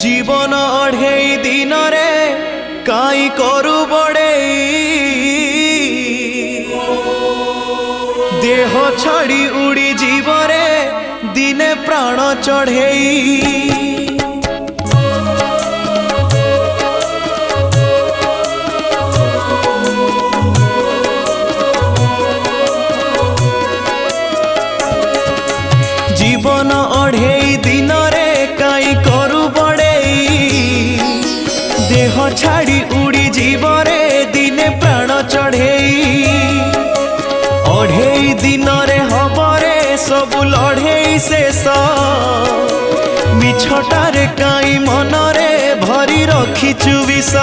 जीवन अढ़ेई दिन रे काई करू बड़े देह छाड़ी उड़ी जीवरे दिने प्राण चढ़ेई। जीवन अढ़ेई दिन रे काई करू बड़े देह छाड़ी उड़ी जीवरे दिने प्राण चढ़ेई। अढ़ेई दिन रे हबरे सबु लढ़ेई शेष मिछटारे काई मनरे भरी रखिचु विष।